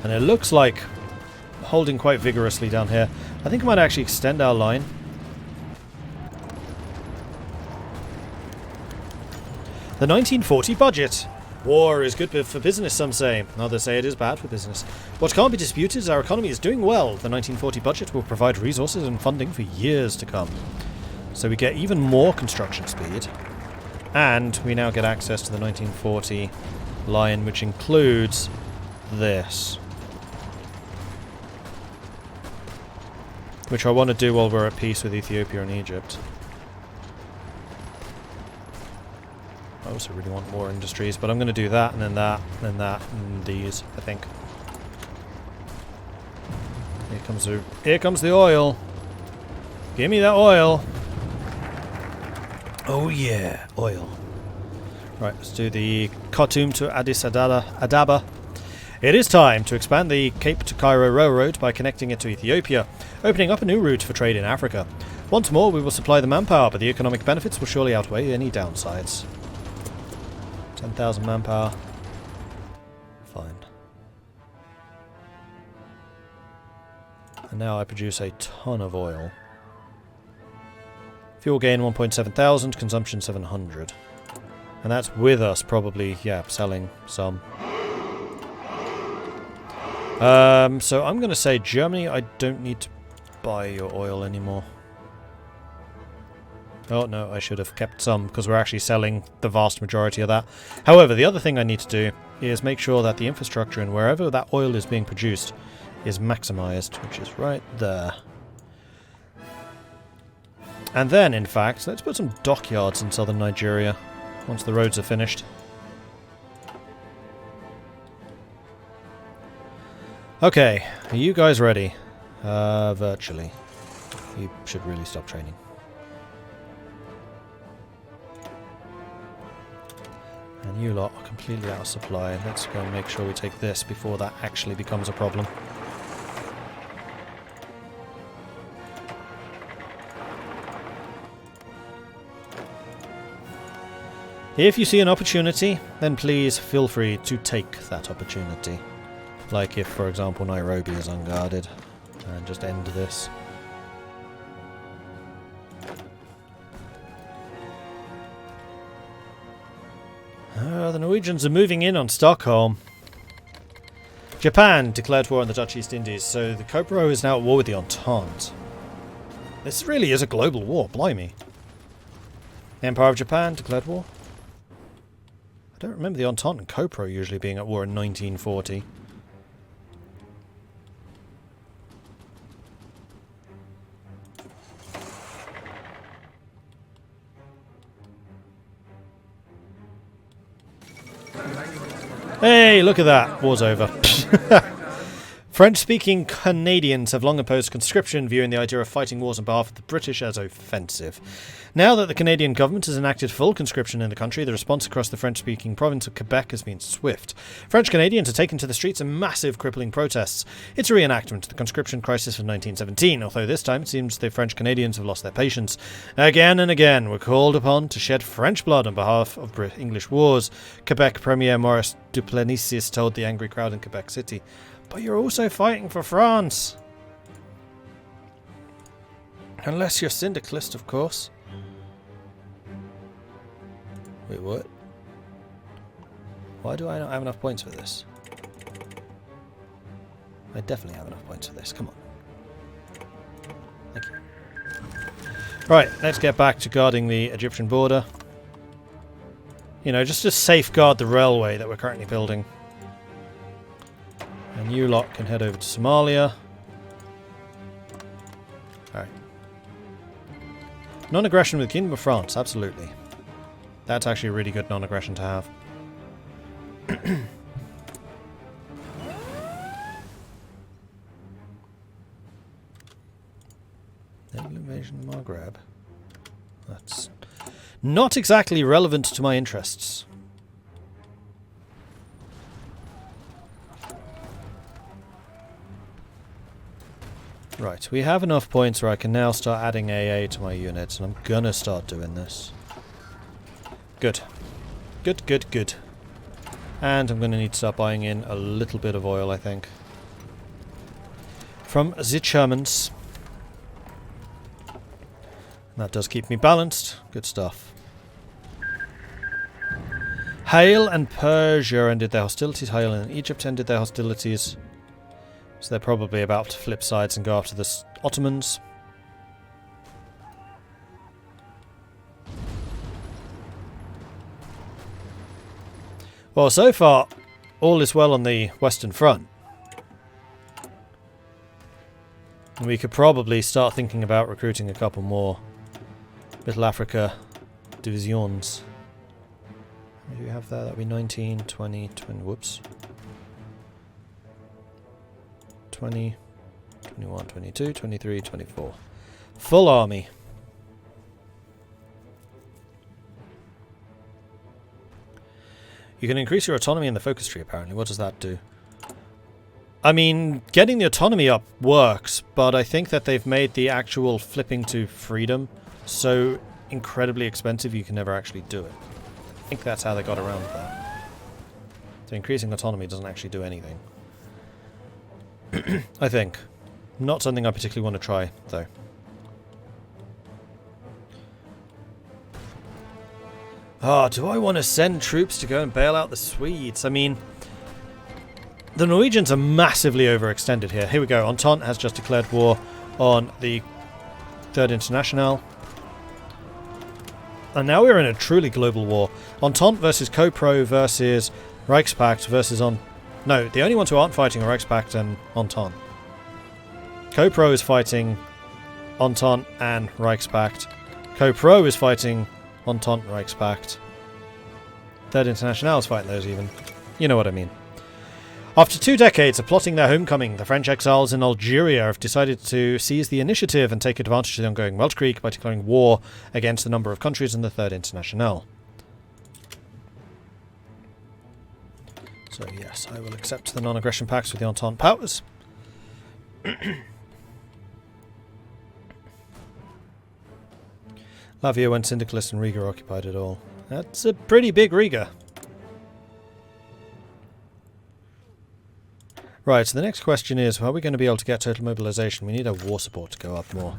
And it looks like holding quite vigorously down here. I think I might actually extend our line. The 1940 budget. War is good for business, some say. Others say it is bad for business. What can't be disputed is our economy is doing well. The 1940 budget will provide resources and funding for years to come. So we get even more construction speed. And we now get access to the 1940 line, which includes this. Which I want to do while we're at peace with Ethiopia and Egypt. I also really want more industries, but I'm going to do that, and then that, and then that, and these, I think. Here comes the oil. Give me that oil. Oh yeah, oil. Right, let's do the Khartoum to Addis Ababa. It is time to expand the Cape to Cairo Railroad by connecting it to Ethiopia, opening up a new route for trade in Africa. Once more, we will supply the manpower, but the economic benefits will surely outweigh any downsides. 10,000 manpower. Fine. And now I produce a ton of oil. Fuel gain 1.7 thousand, consumption 700. And that's with us probably, yeah, selling some. So I'm going to say Germany, I don't need to buy your oil anymore. Oh no, I should have kept some because we're actually selling the vast majority of that. However, the other thing I need to do is make sure that the infrastructure and wherever that oil is being produced is maximized, which is right there. And then, in fact, let's put some dockyards in southern Nigeria once the roads are finished. Okay, are you guys ready? Virtually. You should really stop training. And you lot are completely out of supply. Let's go and make sure we take this before that actually becomes a problem. If you see an opportunity, then please feel free to take that opportunity. Like if, for example, Nairobi is unguarded. And just end this. The Norwegians are moving in on Stockholm. Japan declared war on the Dutch East Indies, so the Cobra is now at war with the Entente. This really is a global war, blimey. Empire of Japan declared war. I don't remember the Entente and Cobra usually being at war in 1940. Hey, look at that. War's over. French-speaking Canadians have long opposed conscription, viewing the idea of fighting wars on behalf of the British as offensive. Now that the Canadian government has enacted full conscription in the country, the response across the French-speaking province of Quebec has been swift. French Canadians have taken to the streets in massive, crippling protests. It's a reenactment of the Conscription Crisis of 1917, although this time it seems the French Canadians have lost their patience. Again and again, we're called upon to shed French blood on behalf of English wars, Quebec Premier Maurice Duplessis told the angry crowd in Quebec City. But you're also fighting for France. Unless you're syndicalist, of course. Wait, what? Why do I not have enough points for this? I definitely have enough points for this. Come on. Thank you. Right, let's get back to guarding the Egyptian border. You know, just to safeguard the railway that we're currently building. And you lot can head over to Somalia. Alright. Non-aggression with the Kingdom of France, absolutely. That's actually a really good non-aggression to have. Naval invasion of Maghreb. That's not exactly relevant to my interests. Right, we have enough points where I can now start adding AA to my units, and I'm gonna start doing this. Good. Good, good, good. And I'm gonna need to start buying in a little bit of oil, I think. from the Germans. That does keep me balanced. Good stuff. Hail and Persia ended their hostilities. Hail and Egypt ended their hostilities. So they're probably about to flip sides and go after the Ottomans. Well, so far, all is well on the Western Front. We could probably start thinking about recruiting a couple more Mittelafrika divisions. What do we have there? That would be 19, 20, 20, whoops. 20, 21, 22, 23, 24. Full army. You can increase your autonomy in the focus tree, apparently. What does that do? I mean, getting the autonomy up works, but I think that they've made the actual flipping to freedom so incredibly expensive you can never actually do it. I think that's how they got around that. So increasing autonomy doesn't actually do anything. I think. Not something I particularly want to try, though. Ah, do I want to send troops to go and bail out the Swedes? I mean, the Norwegians are massively overextended here. Here we go. Entente has just declared war on the Third International. And now we're in a truly global war. Entente versus Co-Pro versus Reichspakt versus No, the only ones who aren't fighting are Reichspakt and Entente. Co-Pro is fighting Entente and Reichspakt. Co-Pro is fighting Entente and Reichspakt. Third International is fighting those even. You know what I mean. After 2 decades of plotting their homecoming, the French exiles in Algeria have decided to seize the initiative and take advantage of the ongoing Weltkrieg by declaring war against a number of countries in the Third International. So yes, I will accept the non-aggression pacts with the Entente powers. Lavia went syndicalist and Riga occupied it all. That's a pretty big Riga. Right, so the next question is, are we going to be able to get total mobilization? We need our war support to go up more.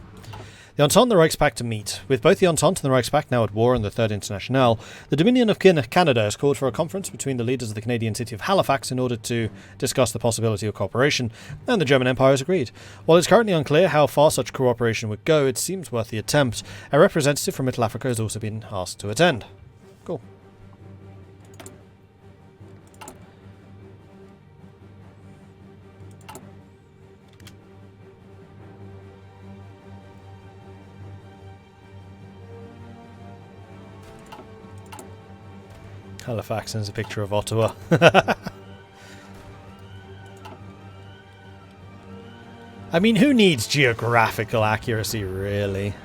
The Entente and the Reichspakt to meet. With both the Entente and the Reichspakt now at war in the Third International, the Dominion of Canada has called for a conference between the leaders of the Canadian city of Halifax in order to discuss the possibility of cooperation, and the German Empire has agreed. While it's currently unclear how far such cooperation would go, it seems worth the attempt. A representative from Mittelafrika has also been asked to attend. Cool. Halifax sends a picture of Ottawa. I mean, who needs geographical accuracy, really?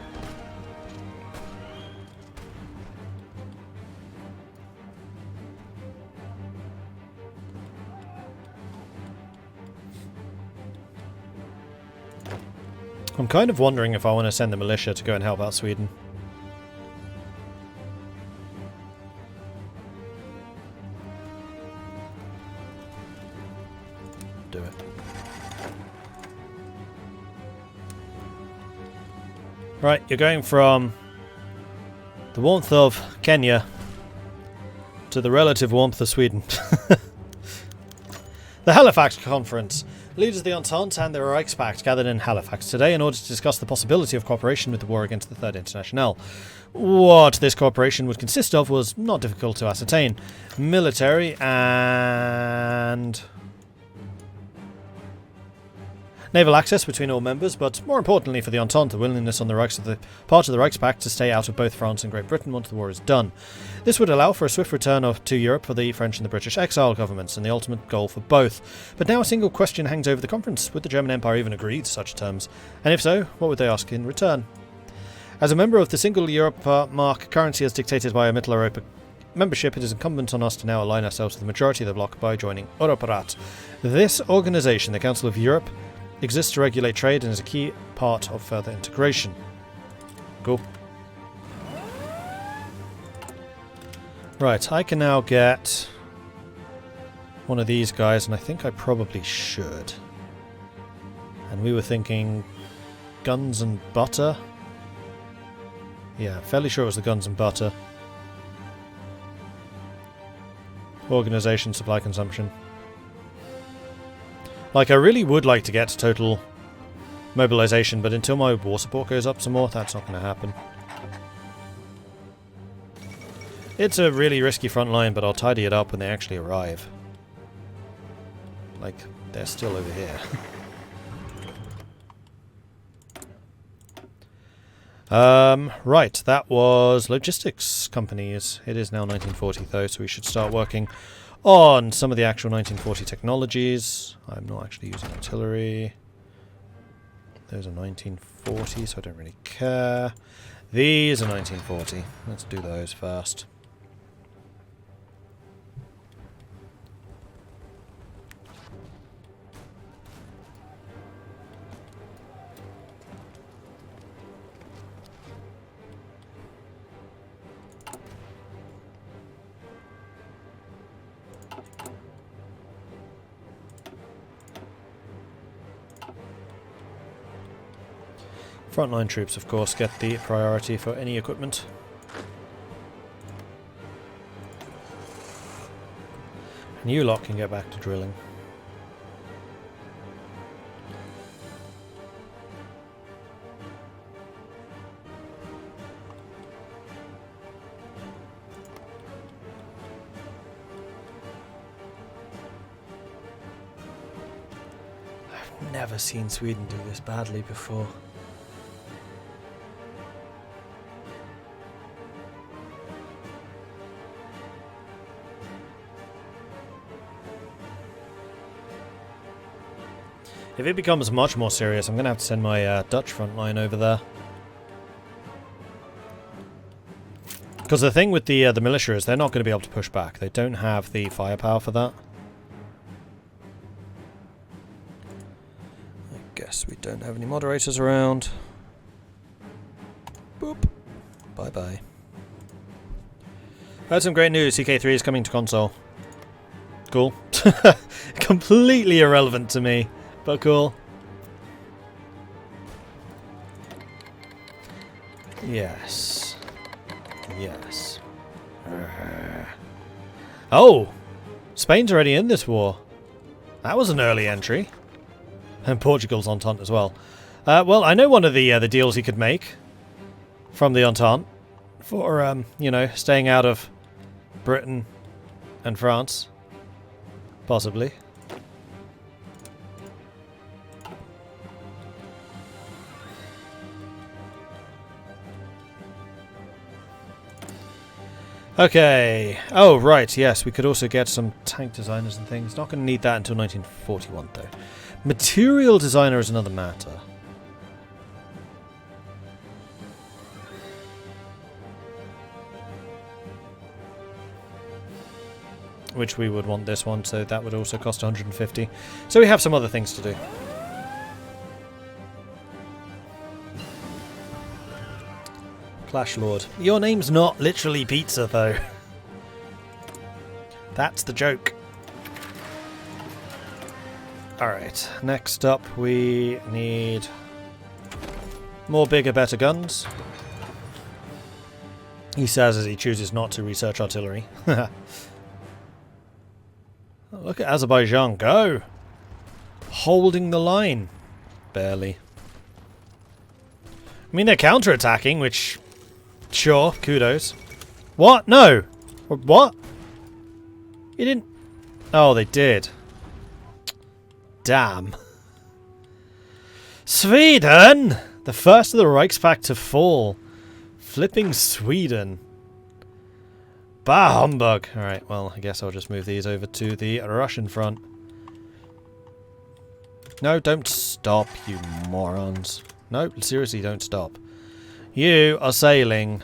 I'm kind of wondering if I want to send the militia to go and help out Sweden. Do it. Right, you're going from the warmth of Kenya to the relative warmth of Sweden. The Halifax Conference. Leaders of the Entente and the Reichspakt gathered in Halifax today in order to discuss the possibility of cooperation with the war against the Third International. What this cooperation would consist of was not difficult to ascertain. Military and naval access between all members, but more importantly for the Entente, the willingness on the part of the Reichspakt to stay out of both France and Great Britain once the war is done. This would allow for a swift return to Europe for the French and the British exile governments, and the ultimate goal for both. But now a single question hangs over the conference. Would the German Empire even agree to such terms? And if so, what would they ask in return? As a member of the single Europe mark currency as dictated by a Middle Europa membership, it is incumbent on us to now align ourselves with the majority of the bloc by joining Europarat. This organisation, the Council of Europe, exists to regulate trade and is a key part of further integration. Cool. Right, I can now get one of these guys, and I think I probably should. And we were thinking guns and butter. Yeah, fairly sure it was the guns and butter. Organisation, supply, consumption. Like, I really would like to get to total mobilisation, but until my war support goes up some more, that's not going to happen. It's a really risky front line, but I'll tidy it up when they actually arrive. Like, they're still over here. Right, that was logistics companies. It is now 1940 though, so we should start working on some of the actual 1940 technologies. I'm not actually using artillery. Those are 1940, so I don't really care. These are 1940. Let's do those first. Frontline troops, of course, get the priority for any equipment. And you lot can get back to drilling. I've never seen Sweden do this badly before. If it becomes much more serious, I'm going to have to send my Dutch front line over there. Because the thing with the militia is they're not going to be able to push back. They don't have the firepower for that. I guess we don't have any moderators around. Boop. Bye-bye. I had some great news. CK3 is coming to console. Cool. Completely irrelevant to me. But cool. Yes. Yes. Oh! Spain's already in this war. That was an early entry. And Portugal's Entente as well. Well, I know one of the deals he could make from the Entente for, you know, staying out of Britain and France. Possibly. Okay. Oh, right. Yes, we could also get some tank designers and things. Not going to need that until 1941, though. Material designer is another matter. Which we would want this one, so that would also cost 150. So we have some other things to do. Clash Lord. Your name's not literally pizza, though. That's the joke. Alright, next up we need more bigger, better guns. He says as he chooses not to research artillery. Look at Azerbaijan go! Holding the line. Barely. I mean, they're counter-attacking, which... Sure, kudos. What? No! What? You didn't... Oh, they did. Damn. Sweden! The first of the Reichspakt to fall. Flipping Sweden. Bah humbug. Alright, well, I guess I'll just move these over to the Russian front. No, don't stop, you morons. No, seriously, don't stop. You are sailing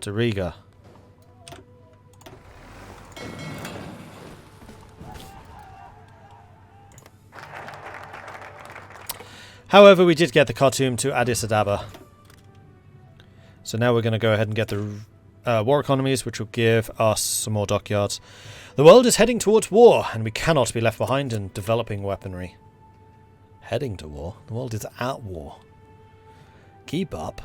to Riga. However, we did get the Khartoum to Addis Ababa. So now we're going to go ahead and get the war economies, which will give us some more dockyards. The world is heading towards war, and we cannot be left behind in developing weaponry. Heading to war? The world is at war. Keep up.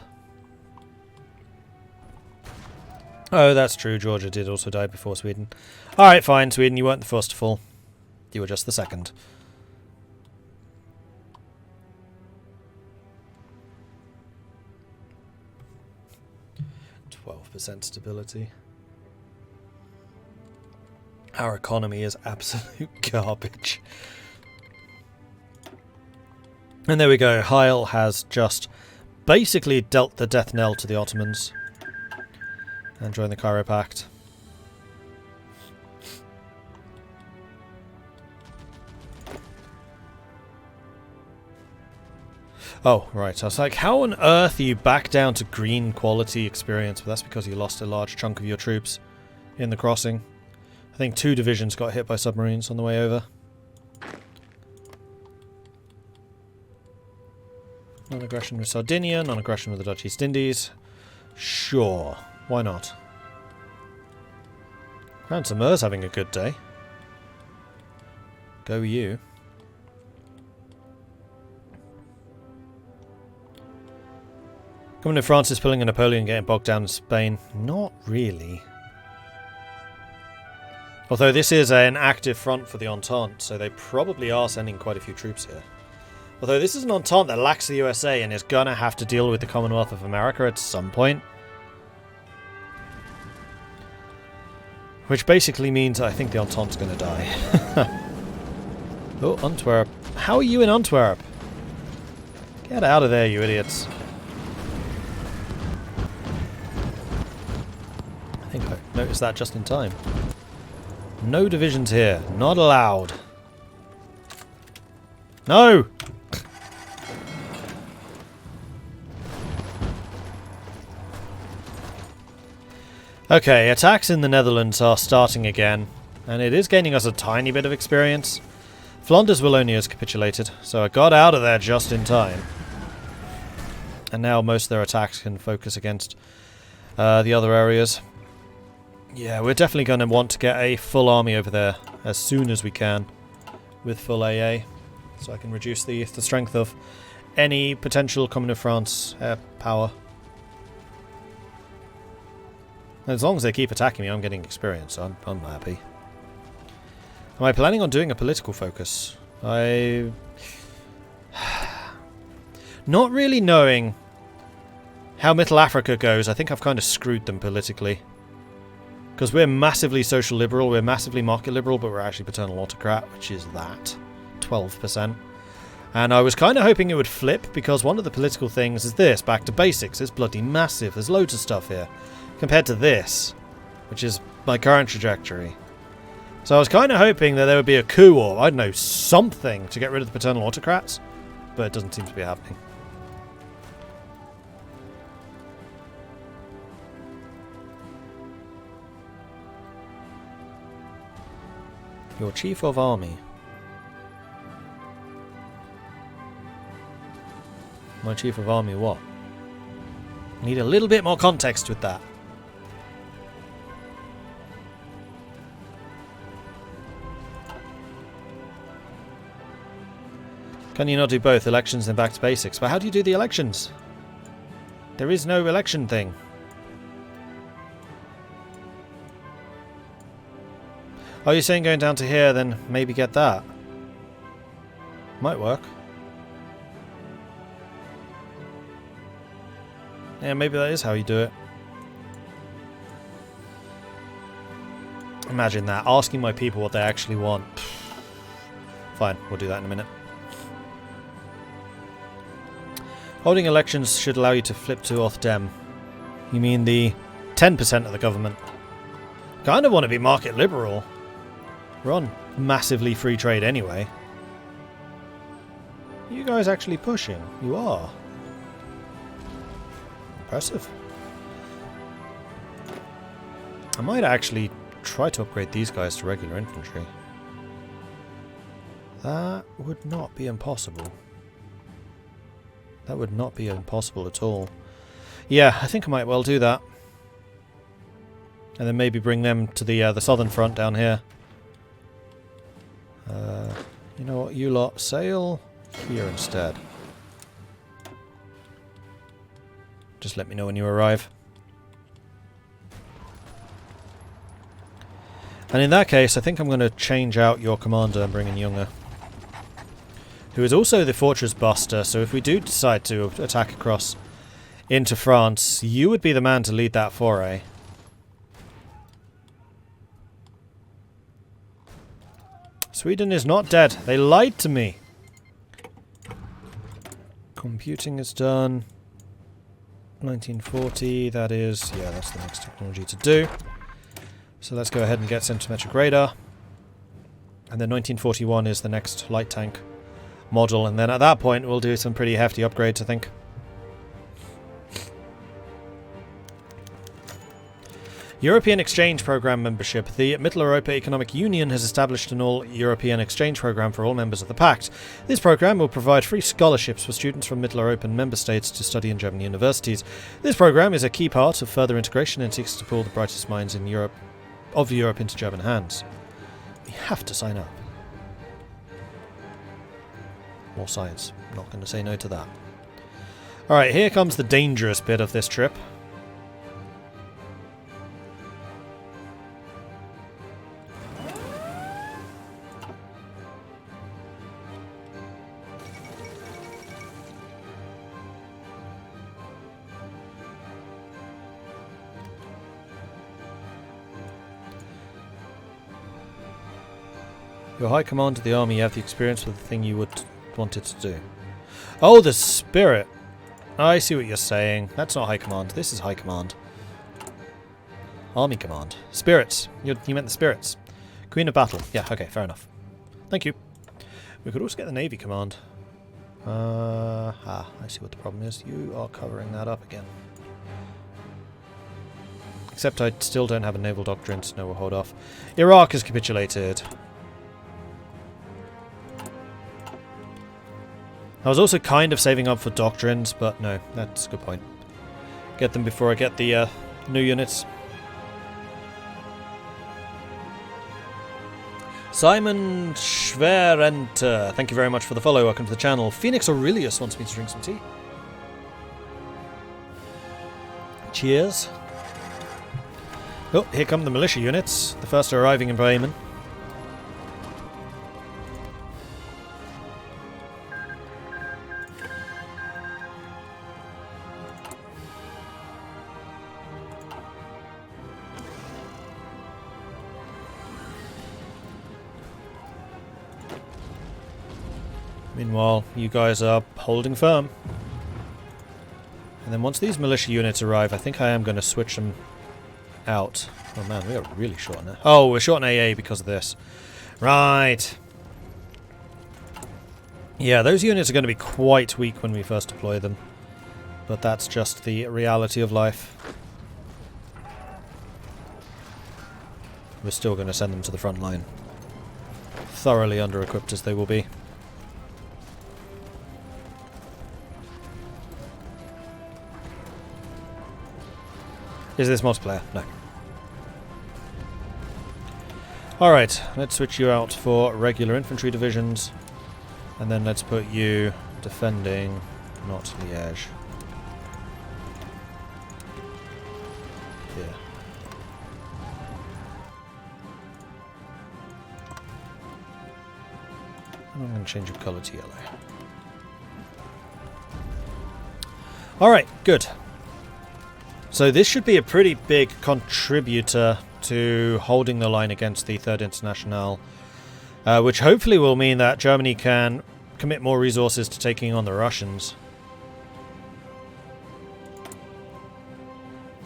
Oh, that's true. Georgia did also die before Sweden. Alright, fine, Sweden. You weren't the first to fall. You were just the second. % stability. Our economy is absolute garbage. And there we go. Heil has just basically dealt the death knell to the Ottomans and joined the Cairo Pact. Oh, right. I was like, how on earth are you back down to green quality experience? But that's because you lost a large chunk of your troops in the crossing. I think 2 divisions got hit by submarines on the way over. Non-aggression with Sardinia, non-aggression with the Dutch East Indies. Sure, why not? Crown Samar's having a good day. Go you. Coming to France is pulling a Napoleon, getting bogged down in Spain. Not really. Although this is an active front for the Entente, so they probably are sending quite a few troops here. Although this is an Entente that lacks the USA and is gonna have to deal with the Commonwealth of America at some point. Which basically means I think the Entente's gonna die. Oh, Antwerp. How are you in Antwerp? Get out of there, you idiots. I think I noticed that just in time. No divisions here. Not allowed. No! Okay, attacks in the Netherlands are starting again, and it is gaining us a tiny bit of experience. Flanders Wallonia has capitulated, so I got out of there just in time. And now most of their attacks can focus against the other areas. Yeah, we're definitely going to want to get a full army over there as soon as we can with full AA, so I can reduce the strength of any potential Commune of France power. As long as they keep attacking me, I'm getting experience, so I'm happy. Am I planning on doing a political focus? Not really knowing how Mittelafrika goes, I think I've kind of screwed them politically. Because we're massively social liberal, we're massively market liberal, but we're actually paternal autocrat, which is that. 12%. And I was kind of hoping it would flip, because one of the political things is this, back to basics. It's bloody massive, there's loads of stuff here. Compared to this, which is my current trajectory. So I was kind of hoping that there would be a coup or, I don't know, something to get rid of the paternal autocrats, but it doesn't seem to be happening. Your chief of army. My chief of army what? Need a little bit more context with that. Can you not do both, elections and back to basics? But how do you do the elections? There is no election thing. Oh, you're saying going down to here, then maybe get that? Might work. Yeah, maybe that is how you do it. Imagine that, asking my people what they actually want. Fine, we'll do that in a minute. Holding elections should allow you to flip to Auth Dem. You mean the 10% of the government? Kind of want to be market liberal. We're on massively free trade anyway. You guys actually pushing? You are. Impressive. I might actually try to upgrade these guys to regular infantry. That would not be impossible. That would not be impossible at all. Yeah, I think I might well do that. And then maybe bring them to the southern front down here. You know what, you lot, sail here instead. Just let me know when you arrive. And in that case, I think I'm going to change out your commander and bring in Younger, who is also the fortress buster, so if we do decide to attack across into France, you would be the man to lead that foray. Sweden is not dead. They lied to me. Computing is done. 1940, that is... yeah, that's the next technology to do. So let's go ahead and get centimetric radar. And then 1941 is the next light tank model, and then at that point we'll do some pretty hefty upgrades, I think. European Exchange Programme membership. The Mitteleuropa Economic Union has established an all-European exchange programme for all members of the Pact. This programme will provide free scholarships for students from Mitteleuropean member states to study in German universities. This programme is a key part of further integration and seeks to pull the brightest minds in Europe into German hands. We have to sign up. More science. I'm not going to say no to that. Alright, here comes the dangerous bit of this trip. Your High Command of the Army, you have the experience with the thing you would want it to do. Oh, the Spirit! I see what you're saying. That's not High Command. This is High Command. Army Command. Spirits. You meant the Spirits. Queen of Battle. Yeah, okay, fair enough. Thank you. We could also get the Navy Command. I see what the problem is. You are covering that up again. Except I still don't have a naval doctrine, so no, we'll hold off. Iraq has capitulated. I was also kind of saving up for doctrines, but no, that's a good point. Get them before I get the new units. Simon Schwerenter, thank you very much for the follow. Welcome to the channel. Phoenix Aurelius wants me to drink some tea. Cheers. Oh, here come the militia units. The first are arriving in Bremen. Meanwhile, you guys are holding firm. And then once these militia units arrive, I think I am going to switch them out. Oh man, we are really short now. Oh, we're short on AA because of this. Right. Yeah, those units are going to be quite weak when we first deploy them. But that's just the reality of life. We're still going to send them to the front line. Thoroughly under-equipped as they will be. Is this multiplayer? No. Alright, let's switch you out for regular infantry divisions. And then let's put you defending, not Liège. Here. And I'm going to change your colour to yellow. Alright, good. So this should be a pretty big contributor to holding the line against the Third Internationale, which hopefully will mean that Germany can commit more resources to taking on the Russians.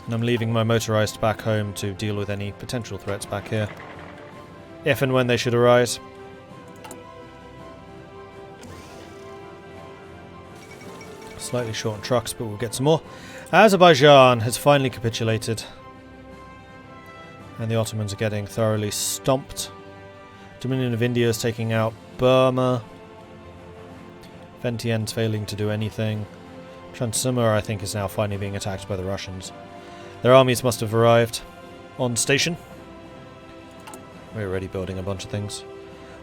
And I'm leaving my motorized back home to deal with any potential threats back here, if and when they should arise. Slightly short on trucks, but we'll get some more. Azerbaijan has finally capitulated. And the Ottomans are getting thoroughly stomped. Dominion of India is taking out Burma. Vientiane's failing to do anything. Transumar, I think, is now finally being attacked by the Russians. Their armies must have arrived. on station. We're already building a bunch of things.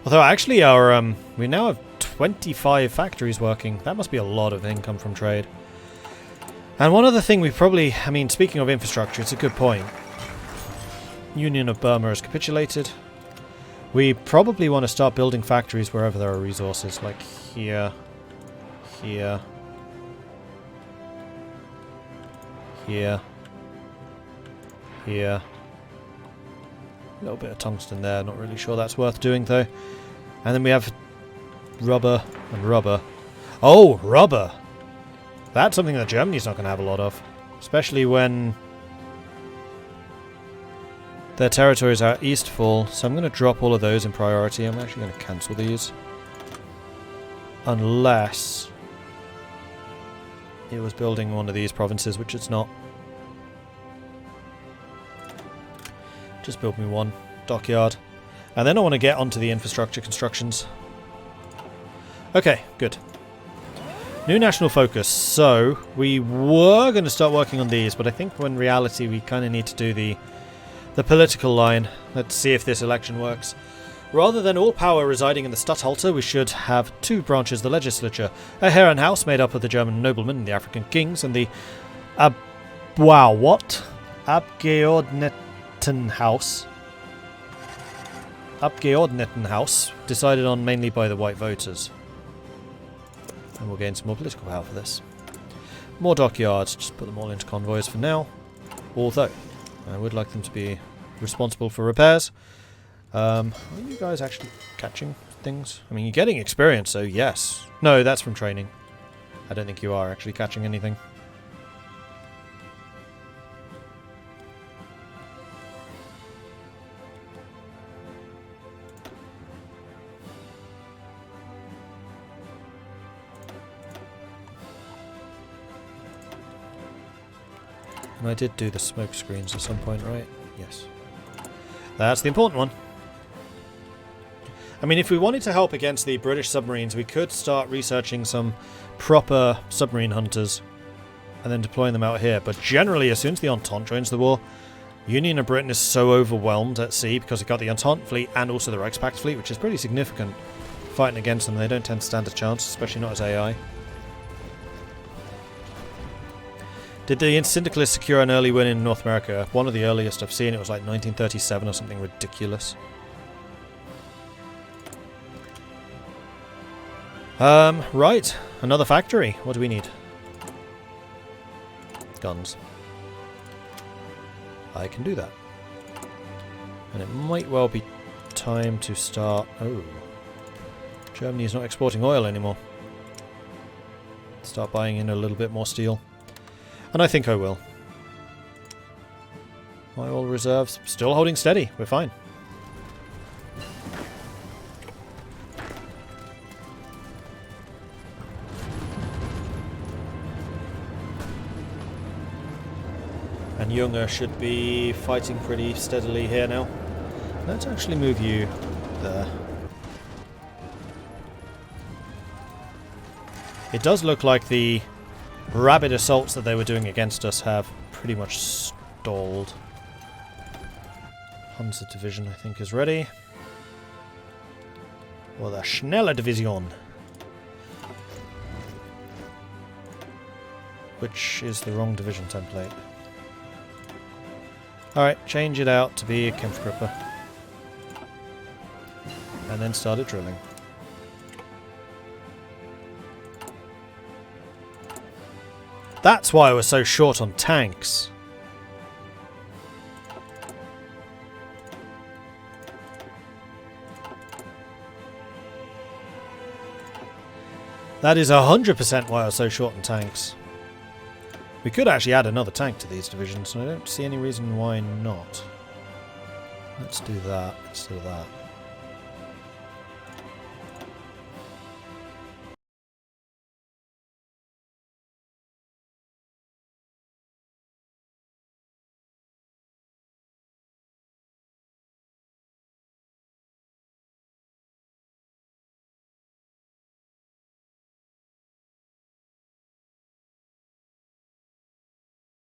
Although actually our we now have 25 factories working. That must be a lot of income from trade. And one other thing we probably, I mean, speaking of infrastructure, it's a good point. Union of Burma has capitulated. We probably want to start building factories wherever there are resources, like here, here, here, here. A little bit of tungsten there, not really sure that's worth doing though. And then we have rubber and rubber. Oh, rubber! That's something that Germany's not going to have a lot of. Especially when their territories are eastful. So I'm going to drop all of those in priority. I'm actually going to cancel these. Unless it was building one of these provinces, which it's not. Just build me one dockyard. And then I want to get onto the infrastructure constructions. Okay, good. New national focus. So, we were going to start working on these, but I think in reality we kind of need to do the political line. Let's see if this election works. Rather than all power residing in the Statthalter, we should have two branches of the legislature. A Herrenhaus made up of the German noblemen and the African kings, and the Abgeordnetenhaus. Abgeordnetenhaus, decided on mainly by the white voters. And we'll gain some more political power for this. More dockyards, just put them all into convoys for now. Although, I would like them to be responsible for repairs. Are you guys actually catching things? I mean, you're getting experience, so yes. No, that's from training. I don't think you are actually catching anything. And I did do the smoke screens at some point, right? Yes. That's the important one. I mean, if we wanted to help against the British submarines, we could start researching some proper submarine hunters and then deploying them out here. But generally, as soon as the Entente joins the war, Union of Britain is so overwhelmed at sea because they've got the Entente fleet and also the Reichspakt fleet, which is pretty significant. Fighting against them, they don't tend to stand a chance, especially not as AI. Did the Syndicalists secure an early win in North America? One of the earliest I've seen. It was like 1937 or something ridiculous. Right. Another factory. What do we need? Guns. I can do that. And it might well be time to start... Oh. Germany is not exporting oil anymore. Start buying in a little bit more steel. And I think I will. My oil reserves still holding steady. We're fine. And Junger should be fighting pretty steadily here now. Let's actually move you there. It does look like the rabid assaults that they were doing against us have pretty much stalled. Hansa Division, I think, is ready. Or the Schnelle Division. Which is the wrong division template. Alright, change it out to be a Kampfgruppe. And then start it drilling. That's why I was so short on tanks. That is 100% why I was so short on tanks. We could actually add another tank to these divisions, and I don't see any reason why not. Let's do that instead of that.